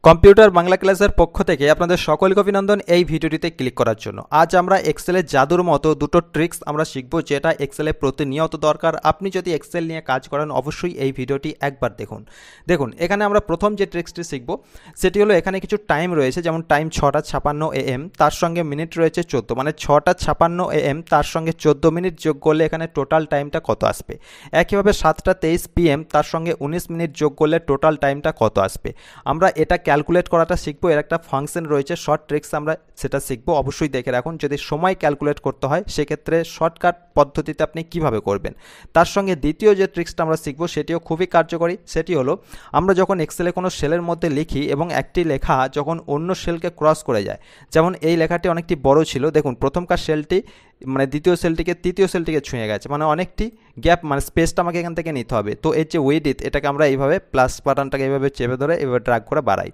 Computer Bangla ক্লাসের পক্ষ থেকে আপনাদের সকলকে অভিনন্দন এই ভিডিওটিতে ক্লিক করার জন্য। আজ আমরা এক্সেলের জাদুর মতো দুটো ট্রিক্স আমরা শিখব, যেটা এক্সেলে প্রতিনিয়ত দরকার। আপনি যদি এক্সেল নিয়ে কাজ করেন অবশ্যই এই ভিডিওটি একবার দেখুন। এখানে আমরা প্রথম যে ট্রিক্সটি শিখব সেটি হলো, এখানে কিছু টাইম রয়েছে, যেমন টাইম 6:56 AM, তার সঙ্গে মিনিট রয়েছে 14, মানে 6:56 AM তার সঙ্গে 14 মিনিট যোগ করলে এখানে টোটাল টাইমটা কত আসবে। একইভাবে 7:23 PM তার সঙ্গে 19 মিনিট যোগ করলে টোটাল টাইমটা কত আসবে। আমরা এটা ক্যালকুলেট করাটা শিখবো। এর একটা ফাংশন রয়েছে, শর্ট ট্রিক্স, আমরা সেটা শিখবো। অবশ্যই দেখে রাখুন। যদি সময় ক্যালকুলেট করতে হয় সেক্ষেত্রে শর্টকাট পদ্ধতিতে আপনি কিভাবে করবেন। তার সঙ্গে দ্বিতীয় যে ট্রিক্সটা আমরা শিখবো সেটিও খুবই কার্যকরী। সেটি হলো, আমরা যখন এক্সেলে কোনো সেলের মধ্যে লিখি এবং একটি লেখা যখন অন্য সেলকে ক্রস করে যায়, যেমন এই লেখাটি অনেকটি বড় ছিল, দেখুন প্রথমকার সেলটি মানে দ্বিতীয় সেলটিকে তৃতীয় সেলটিকে ছুঁয়ে গেছে, মানে অনেকটি গ্যাপ, মানে স্পেসটা আমাকে এখান থেকে নিতে হবে। তো এর যে উইডথ, এটাকে আমরা এইভাবে প্লাস বাটনটাকে এইভাবে চেপে ধরে এভাবে ড্র্যাগ করে বাড়াই।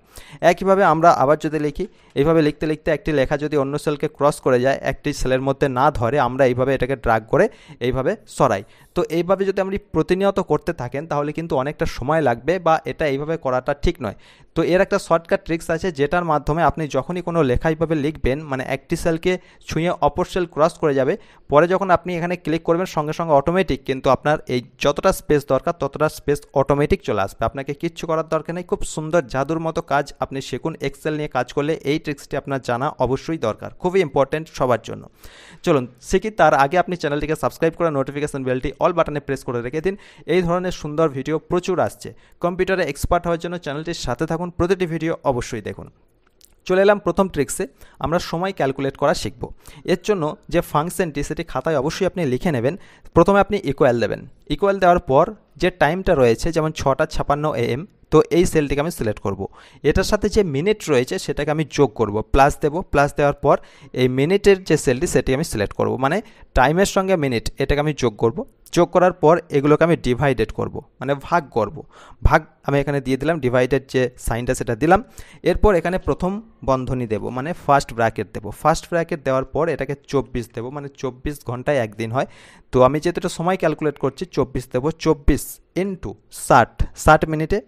একইভাবে আমরা আবার যদি লিখি, এইভাবে লিখতে লিখতে একটি লেখা যদি অন্য সেলকে ক্রস করে যায়, একটি সেলের মধ্যে না ধরে, আমরা এইভাবে এটাকে ড্র্যাগ করে এইভাবে সরাই। তো এইভাবে যদি আপনি প্রতিনিয়ত করতে থাকেন তাহলে কিন্তু অনেকটা সময় লাগবে, বা এটা এইভাবে করাটা ঠিক নয়। তো এর একটা শর্টকাট ট্রিক্স আছে, যেটার মাধ্যমে আপনি যখনই কোনো লেখা এইভাবে লিখবেন, মানে একটি সেলকে ছুঁয়ে অপর সেল ক্রস করে যাবে, পরে যখন আপনি এখানে ক্লিক করবেন সঙ্গে সঙ্গে অটোমেটিক কিন্তু আপনার এই যতটা স্পেস দরকার ততটা স্পেস অটোমেটিক চলে আসবে। আপনাকে কিচ্ছু করার দরকার নেই। খুব সুন্দর জাদুর মতো কাজ আপনি শিখুন। এক্সেল নিয়ে কাজ করলে এই ট্রিক্সটি আপনার জানা অবশ্যই দরকার, খুবই ইম্পর্টেন্ট সবার জন্য। চলুন শিখি। তার আগে আপনি চ্যানেলটিকে সাবস্ক্রাইব করে নোটিফিকেশন বেলটি অল বাটনে প্রেস করে রেখে দিন। এই ধরনের সুন্দর ভিডিও প্রচুর আসছে। কম্পিউটারে এক্সপার্ট হওয়ার জন্য চ্যানেলটির সাথে থাকুন, প্রতিটি ভিডিও অবশ্যই দেখুন। চলে এলাম প্রথম ট্রিক্সে। আমরা সময় ক্যালকুলেট করা শিখব। এর জন্য যে ফাংশনটি সেটি খাতায় অবশ্যই আপনি লিখে নেবেন। প্রথমে আপনি ইকুয়াল দেবেন। ইকুয়াল দেওয়ার পর যে টাইমটা রয়েছে, যেমন 6:56 AM, তো এই সেলটিকে আমি সিলেক্ট করব। এটার সাথে যে মিনিট রয়েছে সেটাকে আমি যোগ করব, প্লাস দেব। প্লাস দেওয়ার পর এই মিনিটের যে সেলটি সেটি আমি সিলেক্ট করব, মানে টাইমের সঙ্গে মিনিট, এটাকে আমি যোগ করব। যোগ করার পর এগুলোকে আমি ডিভাইডেড করব, মানে ভাগ করব। ভাগ আমি এখানে দিয়ে দিলাম, ডিভাইডেড যে সাইনটা সেটা দিলাম। এরপর এখানে প্রথম বন্ধনী দেব, মানে ফার্স্ট ব্র্যাকেট দেব। ফার্স্ট ব্র্যাকেট দেওয়ার পর এটাকে 24 দেব, মানে 24 ঘন্টায় একদিন হয়। তো আমি যেহেতু এটা সময় ক্যালকুলেট করছি 24 দেব। 24 ইন্টু 60 মিনিটে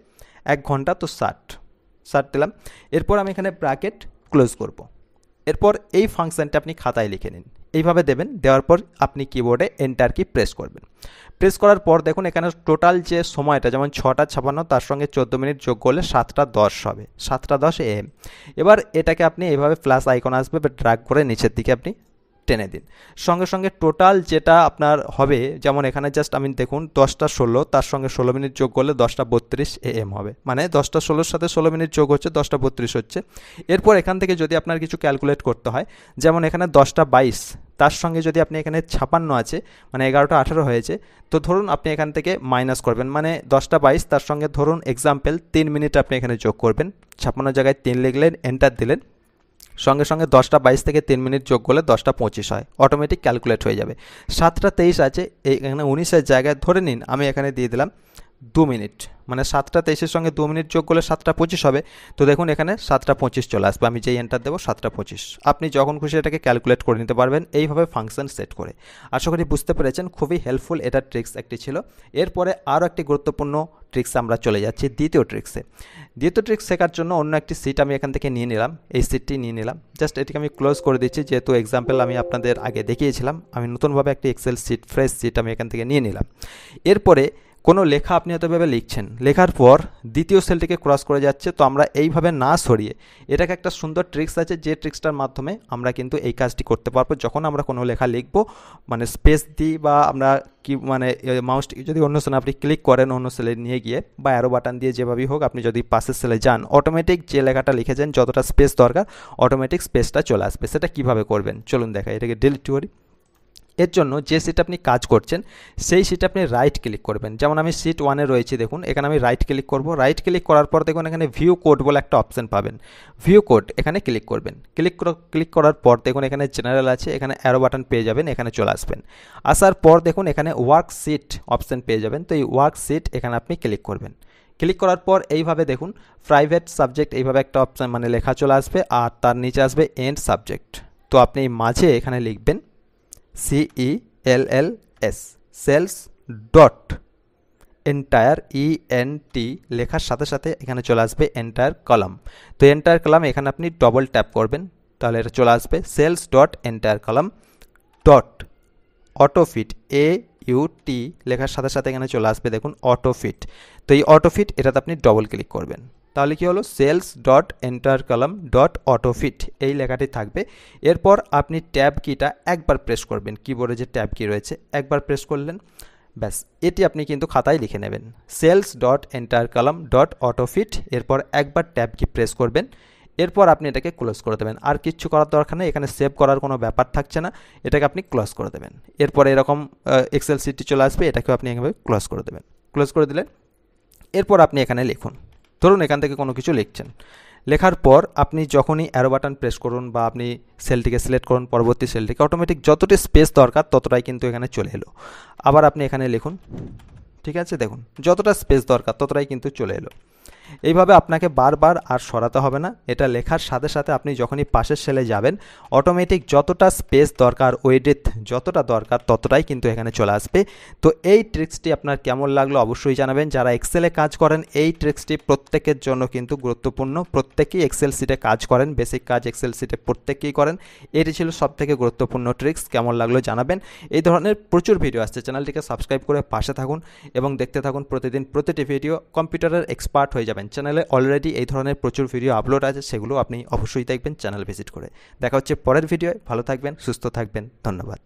1 ঘন্টা, তো 60 দিলাম। এরপর আমি এখানে ব্র্যাকেট ক্লোজ করব। এরপর এই ফাংশনটা আপনি খাতায় লিখে নিন, এইভাবে দেবেন। দেওয়ার পর আপনি কিবোর্ডে এন্টার কি প্রেস করবেন। প্রেস করার পর দেখুন এখানে টোটাল যে সময়টা, যেমন 6:56 তার সঙ্গে 14 মিনিট যোগ করলে 7:10 হবে, 7:10 AM। এবার এটাকে আপনি এইভাবে প্লাস আইকন আসবে, ড্র্যাগ করে নিচের দিকে আপনি টেনে দিন। সঙ্গে সঙ্গে টোটাল যেটা আপনার হবে, যেমন এখানে জাস্ট আমি দেখুন 10:16, তার সঙ্গে 16 মিনিট যোগ করলে 10:32 AM হবে, মানে 10:16 সাথে 16 মিনিট যোগ হচ্ছে 10:32 হচ্ছে। এরপর এখান থেকে যদি আপনার কিছু ক্যালকুলেট করতে হয়, যেমন এখানে 10:22, তার সঙ্গে যদি আপনি এখানে 56 আছে, মানে 11:18 হয়েছে, তো ধরুন আপনি এখান থেকে মাইনাস করবেন, মানে 10:22 তার সঙ্গে ধরুন এক্সাম্পল 3 মিনিট আপনি এখানে যোগ করবেন। 56 জায়গায় 3 লিখলেন, এন্টার দিলেন। সঙ্গে সঙ্গে 10:22 থেকে 3 মিনিট যোগ করলে 10:25 হয়, অটোমেটিক ক্যালকুলেট হয়ে যাবে। 7:23 আছে, এখানে 19-এর জায়গায় ধরে নিন আমি এখানে দিয়ে দিলাম 2 মিনিট, মানে 7:23-এর সঙ্গে 2 মিনিট যোগ করলে 7:25 হবে। তো দেখুন এখানে 7:25 চলে আসবে। আমি যেই এন্টার দেবো 7:25। আপনি যখন খুশি এটাকে ক্যালকুলেট করে নিতে পারবেন এইভাবে ফাংশন সেট করে। আশা করি বুঝতে পেরেছেন, খুবই হেল্পফুল এটা ট্রিক্স একটি ছিল। এরপরে আরও একটি গুরুত্বপূর্ণ ট্রিক্স আমরা চলে যাচ্ছি দ্বিতীয় ট্রিক্সে। দ্বিতীয় ট্রিক্স শেখার জন্য অন্য একটি সিট আমি এখান থেকে নিয়ে নিলাম, এই সিটটি নিয়ে নিলাম। জাস্ট এটিকে আমি ক্লোজ করে দিচ্ছি, যেহেতু এক্সাম্পল আমি আপনাদের আগে দেখিয়েছিলাম। আমি নতুনভাবে একটি এক্সেল সিট, ফ্রেশ সিট আমি এখান থেকে নিয়ে নিলাম। এরপরে কোনো লেখা আপনি হয়তোভাবে লিখছেন, লেখার পর দ্বিতীয় সেলটিকে ক্রস করে যাচ্ছে, তো আমরা এইভাবে না সরিয়ে, এটাকে একটা সুন্দর ট্রিক্স আছে, যে ট্রিক্সটার মাধ্যমে আমরা কিন্তু এই কাজটি করতে পারবো। যখন আমরা কোনো লেখা লিখবো, মানে স্পেস দিই, বা আমরা কি মানে মাউসটি যদি অন্য সেলে আপনি ক্লিক করেন, অন্য সেলে নিয়ে গিয়ে বা অ্যারো বাটন দিয়ে যেভাবেই হোক আপনি যদি পাশের সেলে যান, অটোমেটিক যে লেখাটা লিখেছেন যতটা স্পেস দরকার অটোমেটিক স্পেসটা চলে আসবে। সেটা কীভাবে করবেন চলুন দেখা। এটাকে ডিলিট করি। এর জন্য যে সিট আপনি কাজ করছেন সেই সিটে আপনি রাইট ক্লিক করবেন। যেমন আমি সিট 1-এ রয়েছি, দেখুন এখানে আমি রাইট ক্লিক করব। রাইট ক্লিক করার পর দেখুন এখানে ভিউ কোড বলে একটা অপশন পাবেন। ভিউ কোড এখানে ক্লিক করবেন। ক্লিক করার পর দেখুন এখানে জেনারেল আছে, এখানে অ্যারো বাটন পেয়ে যাবেন, এখানে চলে আসবেন। আসার পর দেখুন এখানে ওয়ার্ক সিট অপশন পেয়ে যাবেন। তো এই ওয়ার্ক সিট এখানে আপনি ক্লিক করবেন। ক্লিক করার পর এইভাবে দেখুন প্রাইভেট সাবজেক্ট এইভাবে একটা অপশন, মানে লেখা চলে আসবে, আর তার নিচে আসবে এন্ড সাবজেক্ট। তো আপনি মাঝে এখানে লিখবেন CELLS cells dot entire ENT লেখার সাথে সাথে এখানে চলে আসবে এন্টায়ার কলাম। তো এন্টায়ার কলাম এখানে আপনি ডবল ট্যাপ করবেন, তাহলে এটা চলে আসবে cells dot entire column dot autofit AUT লেখার সাথে সাথে এখানে চলে আসবে দেখুন অটোফিট। তো এই অটোফিট এটাতে আপনি ডবল ক্লিক করবেন, তাহলে কি হলো cells dot enter column dot autofit এই লেখাটি থাকবে। এরপর আপনি ট্যাব কিটা একবার প্রেস করবেন, কিবোর্ডে যে ট্যাব কি রয়েছে একবার প্রেস করলেন, ব্যাস এটি আপনি কিন্তু খাতায় লিখে নেবেন cells dot enter column dot autofit. এরপর একবার ট্যাব কি প্রেস করবেন, এরপর আপনি এটাকে ক্লোজ করে দেবেন। আর কিচ্ছু করার দরকার নেই, এখানে সেভ করার কোনো ব্যাপার থাকছে না, এটাকে আপনি ক্লোজ করে দেবেন। এরপর এরকম এক্সেল শিটটি চলে আসবে, এটাকেও আপনি এভাবে ক্লোজ করে দেবেন। ক্লোজ করে দিলেন, এরপর আপনি এখানে লিখুন, ধরুন এখান থেকে কোনো কিছু লিখছেন, লেখার পর আপনি যখনই অ্যারো বাটন প্রেস করুন বা আপনি সেলটিকে সিলেক্ট করুন, পরবর্তী সেলটিকে অটোমেটিক যতটা স্পেস দরকার ততটাই কিন্তু এখানে চলে এলো। আবার আপনি এখানে লিখুন, ঠিক আছে, দেখুন যতটা স্পেস দরকার ততটাই কিন্তু চলে এলো। এইভাবে আপনাকে বারবার আর সরাতে হবে না, এটা লেখার সাথে সাথে আপনি যখনই পাশের সেলে যাবেন অটোমেটিক যতটা স্পেস দরকার ওয়েডেথ যতটা দরকার ততটাই কিন্তু এখানে চলে আসবে। তো এই ট্রিক্সটি আপনার কেমন লাগলো অবশ্যই জানাবেন। যারা এক্সেলে কাজ করেন এই ট্রিক্সটি প্রত্যেকের জন্য কিন্তু গুরুত্বপূর্ণ, প্রত্যেকেই এক্সেল শিটে কাজ করেন, বেসিক কাজ এক্সেল শিটে প্রত্যেকেই করেন। এটি ছিল সবথেকে গুরুত্বপূর্ণ ট্রিক্স, কেমন লাগলো জানাবেন। এই ধরনের প্রচুর ভিডিও আসছে, চ্যানেলটিকে সাবস্ক্রাইব করে পাশে থাকুন এবং দেখতে থাকুন প্রতিদিন প্রতিটি ভিডিও, কম্পিউটারের এক্সপার্ট হয়ে যাবেন। চ্যানেলে অলরেডি এই ধরনের প্রচুর ভিডিও আপলোড আছে, সেগুলো আপনি অবশ্যই দেখবেন চ্যানেল ভিজিট করে। দেখা হচ্ছে পরের ভিডিওয়, ভালো থাকবেন, সুস্থ থাকবেন, ধন্যবাদ।